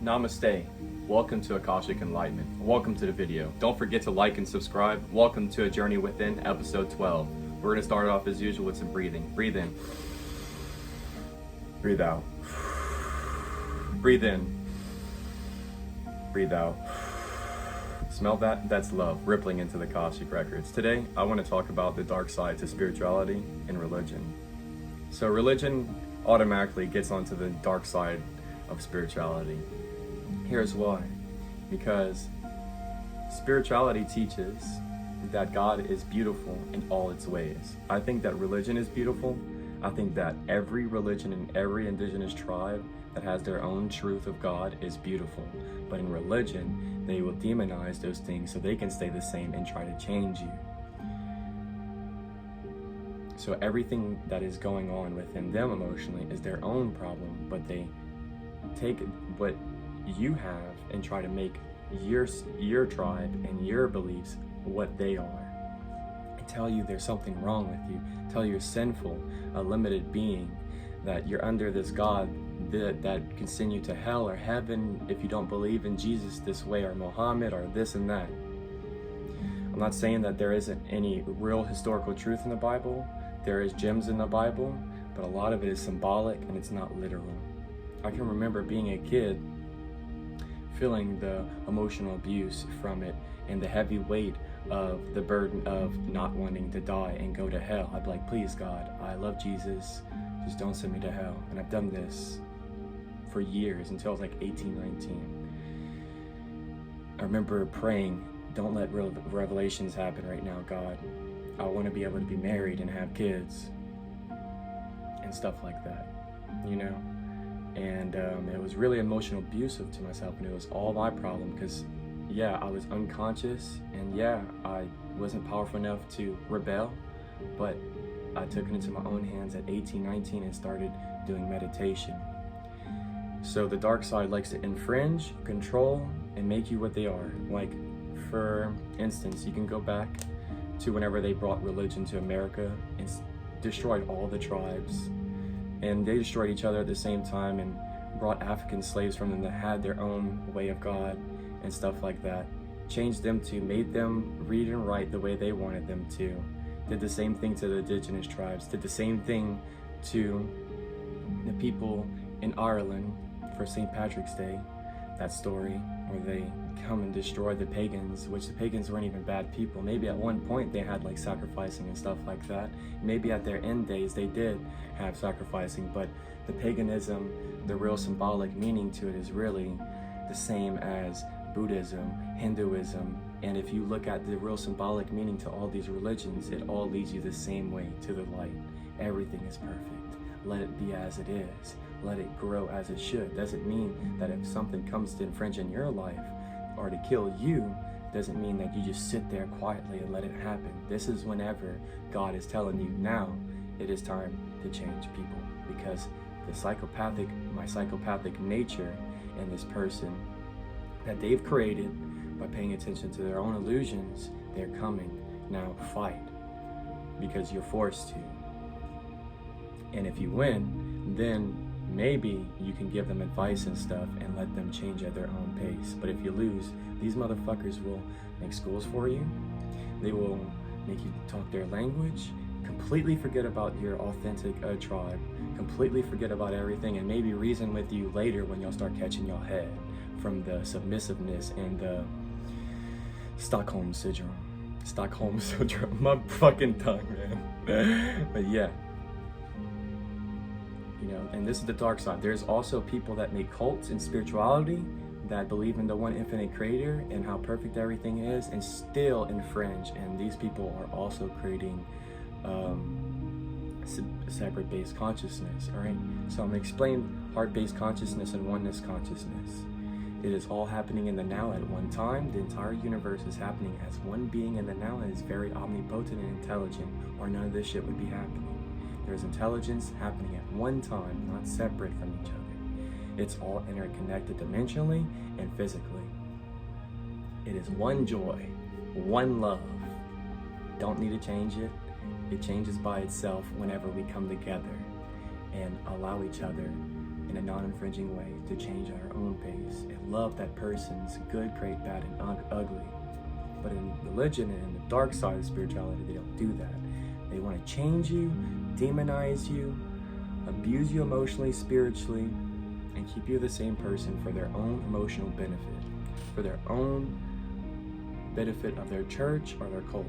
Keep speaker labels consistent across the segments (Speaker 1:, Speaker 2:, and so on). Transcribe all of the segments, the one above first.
Speaker 1: Namaste. Welcome to Akashic Enlightenment. Welcome to the video. Don't forget to like and subscribe. Welcome to A Journey Within, episode 12. We're going to start off as usual with some breathing. Breathe in. Breathe out. Breathe in. Breathe out. Smell that? That's love rippling into the Akashic records. Today, I want to talk about the dark side to spirituality and religion. So religion automatically gets onto the dark side of spirituality. Here's why. Because spirituality teaches that God is beautiful in all its ways. I think that religion is beautiful. I think that every religion and every indigenous tribe that has their own truth of God is beautiful. But in religion, they will demonize those things so they can stay the same and try to change you. So everything that is going on within them emotionally is their own problem, but they take what you have and try to make your tribe and your beliefs what they are, and tell you there's something wrong with you, tell you you're sinful, a limited being, that you're under this God that can send you to hell or heaven if you don't believe in Jesus this way, or Muhammad, or this and that. I'm not saying that there isn't any real historical truth in the Bible. There is gems in the Bible, but a lot of it is symbolic and it's not literal. I can remember being a kid feeling the emotional abuse from it and the heavy weight of the burden of not wanting to die and go to hell. I'd be like, please God, I love Jesus, just don't send me to hell. And I've done this for years until I was like 18, 19. I remember praying, don't let revelations happen right now, God. I want to be able to be married and have kids and stuff like that, you know? And it was really emotional abusive to myself, and it was all my problem because, yeah, I was unconscious, and yeah, I wasn't powerful enough to rebel, but I took it into my own hands at 18, 19 and started doing meditation. So the dark side likes to infringe, control, and make you what they are. Like, for instance, you can go back to whenever they brought religion to America and destroyed all the tribes. And they destroyed each other at the same time and brought African slaves from them that had their own way of God and stuff like that. Changed them to, made them read and write the way they wanted them to. Did the same thing to the indigenous tribes. Did the same thing to the people in Ireland for St. Patrick's Day. That story where they come and destroy the pagans, which the pagans weren't even bad people. Maybe at one point they had like sacrificing and stuff like that. Maybe at their end days they did have sacrificing, but the paganism, the real symbolic meaning to it is really the same as Buddhism, Hinduism, and if you look at the real symbolic meaning to all these religions, it all leads you the same way, to the light. Everything is perfect. Let it be as it is. Let it grow as it should. Doesn't mean that if something comes to infringe in your life or to kill you, doesn't mean that you just sit there quietly and let it happen. This is whenever God is telling you, now it is time to change people, because my psychopathic nature in this person that they've created by paying attention to their own illusions, they're coming. Now fight, because you're forced to. And if you win, then maybe you can give them advice and stuff and let them change at their own pace. But if you lose, these motherfuckers will make schools for you. They will make you talk their language, completely forget about your authentic tribe, completely forget about everything, and maybe reason with you later when y'all start catching your head from the submissiveness and the Stockholm syndrome. My fucking tongue, man. But yeah. You know, and this is the dark side. There's also people that make cults in spirituality that believe in the one infinite creator and how perfect everything is and still infringe. And these people are also creating separate-based consciousness, all right? So I'm gonna explain heart-based consciousness and oneness consciousness. It is all happening in the now at one time. The entire universe is happening as one being in the now and is very omnipotent and intelligent, or none of this shit would be happening. There's intelligence happening at one time, not separate from each other. It's all interconnected dimensionally and physically. It is one joy, one love. Don't need to change it. It changes by itself whenever we come together and allow each other in a non-infringing way, to change at our own pace and love that person's good, great, bad, and ugly. But in religion and in the dark side of spirituality, they don't do that. They want to change you, demonize you, abuse you emotionally, spiritually, and keep you the same person for their own emotional benefit, for their own benefit of their church or their cult.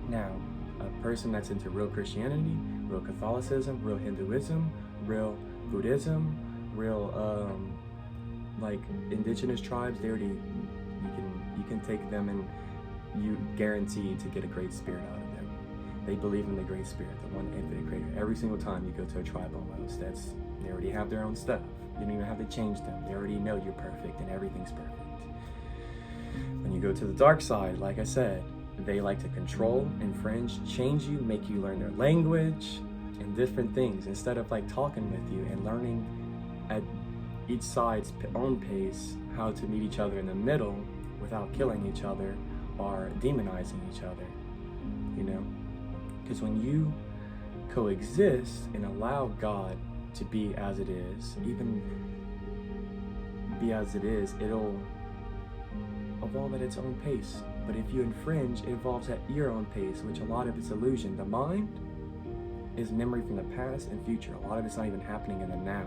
Speaker 1: Now, a person that's into real Christianity, real Catholicism, real Hinduism, real Buddhism, real like indigenous tribes, they already, you can take them and you guarantee to get a great spirit out of them. They believe in the great spirit, the one infinite creator. Every single time you go to a tribe almost, they already have their own stuff. You don't even have to change them. They already know you're perfect and everything's perfect. When you go to the dark side, like I said, they like to control, infringe, change you, make you learn their language and different things instead of like talking with you and learning at each side's own pace how to meet each other in the middle without killing each other or demonizing each other, you know? Because when you coexist and allow God to be as it is, even be as it is, it'll evolve at its own pace. But if you infringe, it evolves at your own pace, which a lot of it's illusion. The mind is memory from the past and future. A lot of it's not even happening in the now.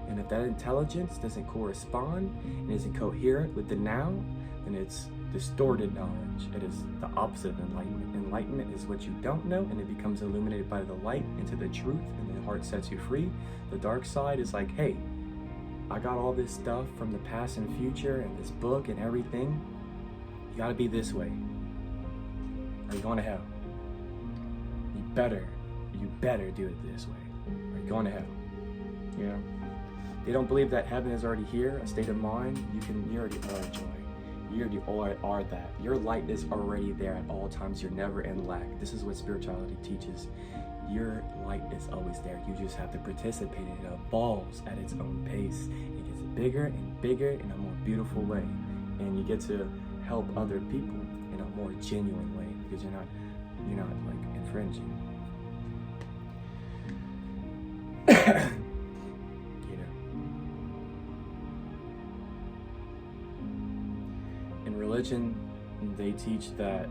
Speaker 1: And if that intelligence doesn't correspond and isn't coherent with the now, then it's distorted knowledge. It is the opposite of enlightenment. Enlightenment is what you don't know, and it becomes illuminated by the light into the truth, and the heart sets you free. The dark side is like, hey, I got all this stuff from the past and future and this book and everything. You gotta be this way, or you're going to hell. You better do it this way, or you're going to hell. You know? They don't believe that heaven is already here, a state of mind. You already are joy. You already are that. Your light is already there at all times. You're never in lack. This is what spirituality teaches. Your light is always there. You just have to participate. It evolves at its own pace. It gets bigger and bigger in a more beautiful way. And you get to help other people in a more genuine way because you're not like infringing. You know. In religion, they teach that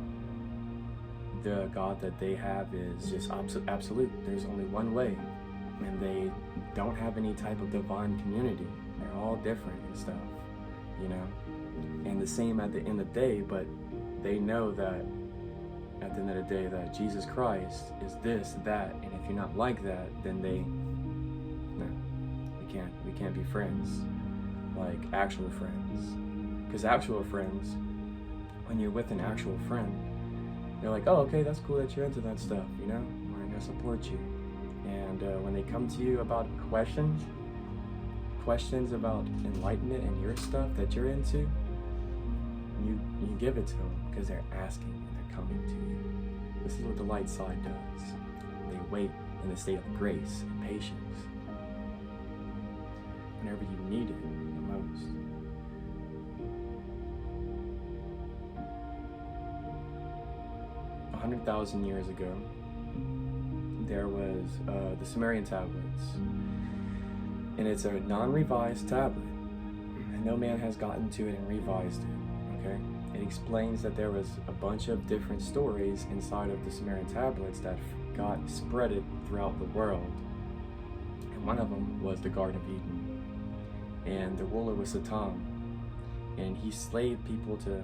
Speaker 1: the God that they have is just absolute. There's only one way, and they don't have any type of divine community. They're all different and stuff, you know. And the same at the end of the day, but they know that at the end of the day that Jesus Christ is this, that, and if you're not like that, then we can't be friends, like actual friends. Because actual friends, when you're with an actual friend, they're like, oh, okay, that's cool that you're into that stuff, you know, we're gonna support you. And when they come to you about questions about enlightenment and your stuff that you're into, you give it to them because they're asking and they're coming to you. This is what the light side does. They wait in a state of grace and patience whenever you need it the most. A 100,000 years ago, there was the Sumerian tablets, and it's a non-revised tablet. No man has gotten to it and revised it. Okay, it explains that there was a bunch of different stories inside of the Sumerian tablets that got spreaded throughout the world, and one of them was the Garden of Eden. And the ruler was Satan, and he slaved people to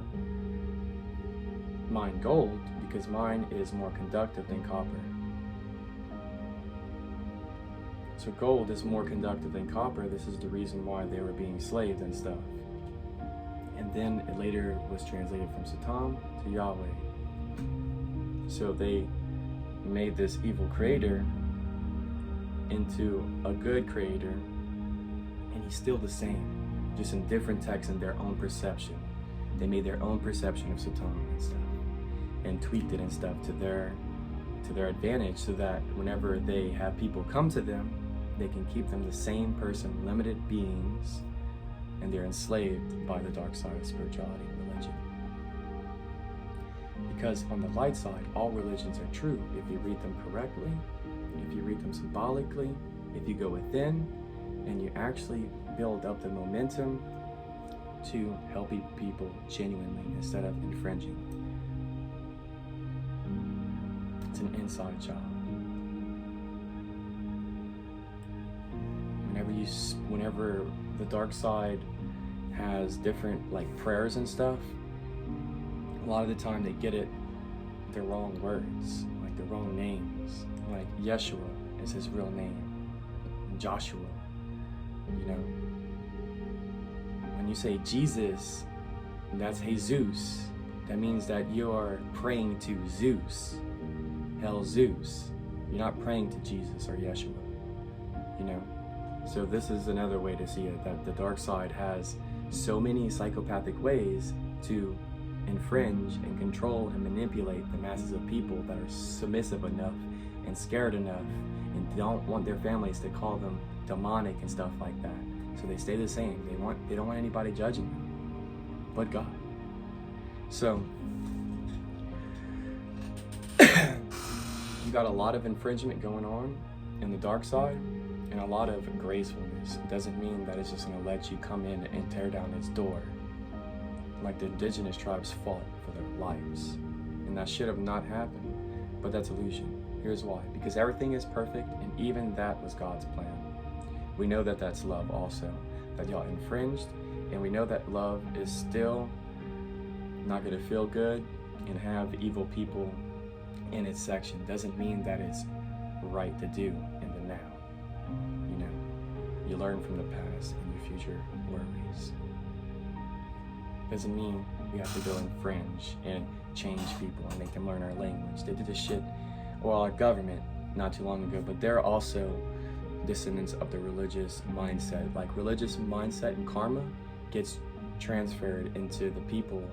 Speaker 1: mine gold because mine is more conductive than copper. So gold is more conductive than copper. This is the reason why they were being slaved and stuff. And then it later was translated from Satan to Yahweh. So they made this evil creator into a good creator, and he's still the same, just in different texts and their own perception. They made their own perception of Satan and stuff, and tweaked it and stuff to their advantage, so that whenever they have people come to them, they can keep them the same person, limited beings, and they're enslaved by the dark side of spirituality and religion. Because on the light side, all religions are true if you read them correctly, if you read them symbolically, if you go within, and you actually build up the momentum to helping people genuinely instead of infringing. It's an inside job. Whenever the dark side has different like prayers and stuff, a lot of the time they get it the wrong words, like the wrong names. Like Yeshua is his real name, Joshua, you know. When you say Jesus, that's Jesus. That means that you are praying to Zeus, Hell Zeus. You're not praying to Jesus or Yeshua, you know. So this is another way to see it, that the dark side has so many psychopathic ways to infringe and control and manipulate the masses of people that are submissive enough and scared enough and don't want their families to call them demonic and stuff like that. So they stay the same. They don't want anybody judging them but God. So you got a lot of infringement going on in the dark side and a lot of gracefulness. It doesn't mean that it's just going to let you come in and tear down its door. Like the indigenous tribes fought for their lives, and that should have not happened, but that's illusion. Here's why: because everything is perfect, and even that was God's plan. We know that that's love also, that y'all infringed, and we know that love is still not going to feel good and have evil people in its section. Doesn't mean that it's right to do in the now. You know, you learn from the past and your future worries. Doesn't mean we have to go infringe and change people and make them learn our language. They did this shit, well, our government not too long ago, but they're also descendants of the religious mindset. Like religious mindset and karma gets transferred into the people,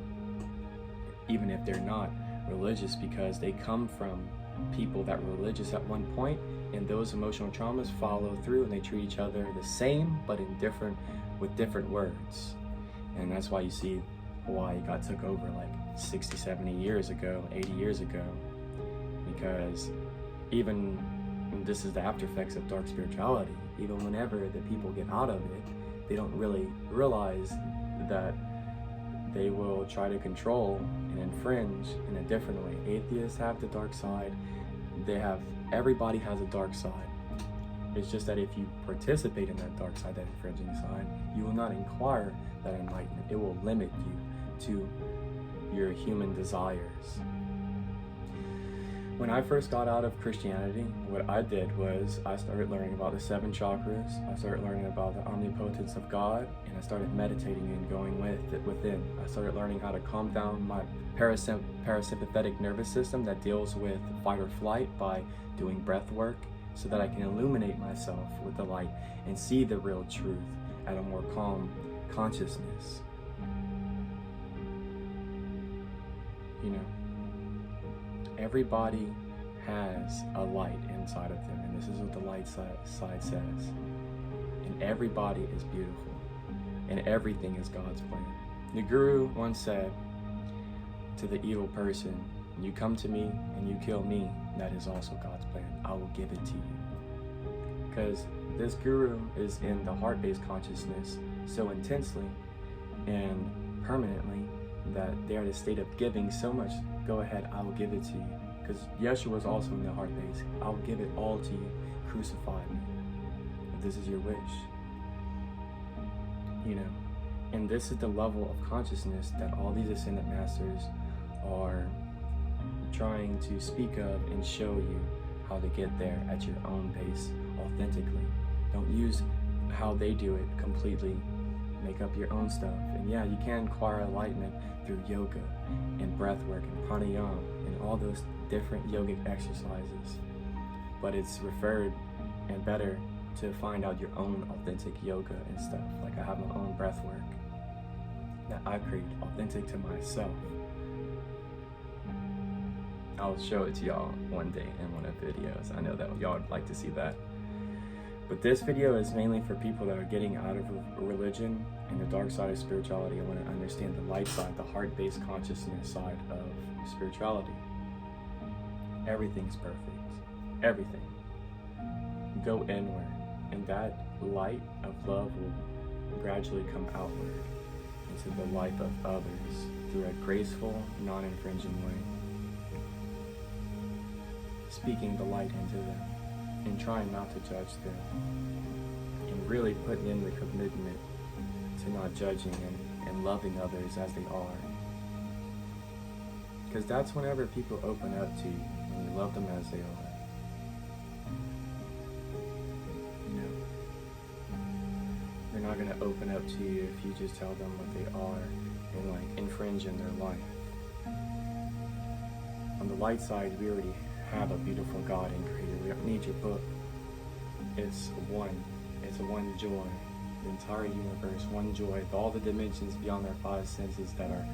Speaker 1: even if they're not religious, because they come from people that were religious at one point, and those emotional traumas follow through, and they treat each other the same, but with different words. And that's why you see Hawaii got took over like 60, 70 years ago, 80 years ago, because even this is the after effects of dark spirituality. Even whenever the people get out of it, they don't really realize that they will try to control and infringe in a different way. Atheists have the dark side. Everybody has a dark side. It's just that if you participate in that dark side, that infringing side, you will not inquire that enlightenment. It will limit you to your human desires. When I first got out of Christianity, what I did was I started learning about the 7 chakras. I started learning about the omnipotence of God, and I started meditating and going within. I started learning how to calm down my parasympathetic nervous system that deals with fight or flight by doing breath work, so that I can illuminate myself with the light and see the real truth at a more calm consciousness. You know, everybody has a light inside of them, and this is what the light side says. And everybody is beautiful, and everything is God's plan. The Guru once said to the evil person, "You come to me and you kill me, that is also God's plan. I will give it to you." Because this Guru is in the heart-based consciousness so intensely and permanently that they are in a state of giving so much. Go ahead, I will give it to you. Because Yeshua is also in the heart-based. I will give it all to you. Crucify me if this is your wish. You know, and this is the level of consciousness that all these ascended masters are trying to speak of and show you how to get there at your own pace, authentically. Don't use how they do it completely. Make up your own stuff. And yeah, you can acquire enlightenment through yoga and breath work and pranayama and all those different yogic exercises. But it's referred and better to find out your own authentic yoga and stuff. Like I have my own breath work that I create authentic to myself. I'll show it to y'all one day in one of the videos. I know that y'all would like to see that. But this video is mainly for people that are getting out of religion and the dark side of spirituality and want to understand the light side, the heart-based consciousness side of spirituality. Everything's perfect. Everything. Go inward. And that light of love will gradually come outward into the life of others through a graceful, non-infringing way. Speaking the light into them and trying not to judge them, and really putting in the commitment to not judging and loving others as they are. Because that's whenever people open up to you, when you love them as they are. You know, they're not going to open up to you if you just tell them what they are and like infringe in their life. On the light side, we already have a beautiful God and Creator. We don't need your book. It's a one joy. The entire universe, one joy. With all the dimensions beyond our five senses that are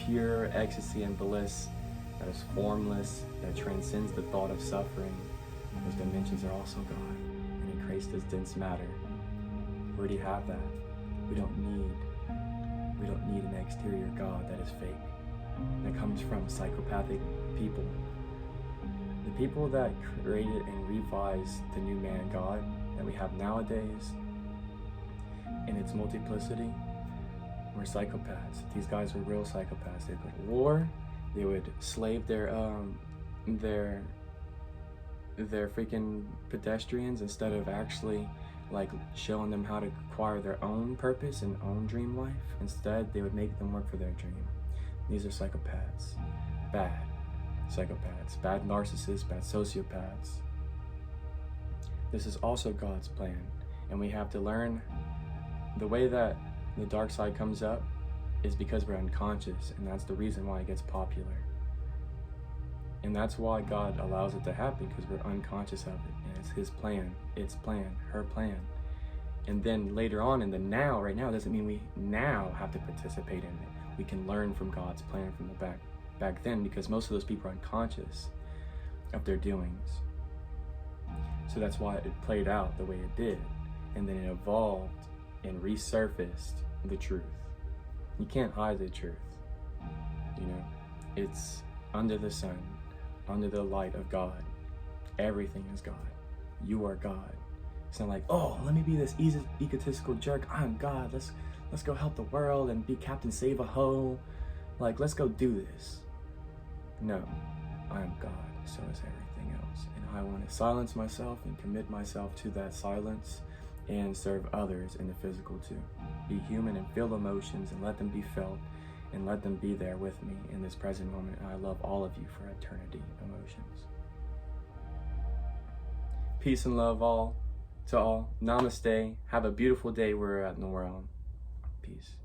Speaker 1: pure ecstasy and bliss, that is formless, that transcends the thought of suffering. Those dimensions are also God, and He creates this dense matter. We already have that. We don't need an exterior God that is fake, that comes from psychopathic people. The people that created and revised the new man God that we have nowadays in its multiplicity were psychopaths. These guys were real psychopaths. They would go to war, they would slave their freaking pedestrians instead of actually like showing them how to acquire their own purpose and own dream life. Instead, they would make them work for their dream. These are psychopaths. Bad psychopaths, bad narcissists, bad sociopaths. This is also God's plan, and we have to learn the way that the dark side comes up is because we're unconscious, and that's the reason why it gets popular. And that's why God allows it to happen, because we're unconscious of it, and it's His plan, its plan, her plan. And then later on in the now, right now, doesn't mean we now have to participate in it. We can learn from God's plan from the back then, because most of those people are unconscious of their doings. So that's why it played out the way it did, and then it evolved and resurfaced the truth. You can't hide the truth. You know, it's under the sun, under the light of God. Everything is God. You are God. It's not like, oh, let me be this egotistical jerk. I'm God. Let's go help the world and be Captain Save-A-Ho. Like, let's go do this. No, I am God. So is everything else. And I want to silence myself and commit myself to that silence and serve others in the physical too. Be human and feel emotions and let them be felt and let them be there with me in this present moment. And I love all of you for eternity emotions. Peace and love all to all. Namaste. Have a beautiful day wherever you're at in the world. Peace.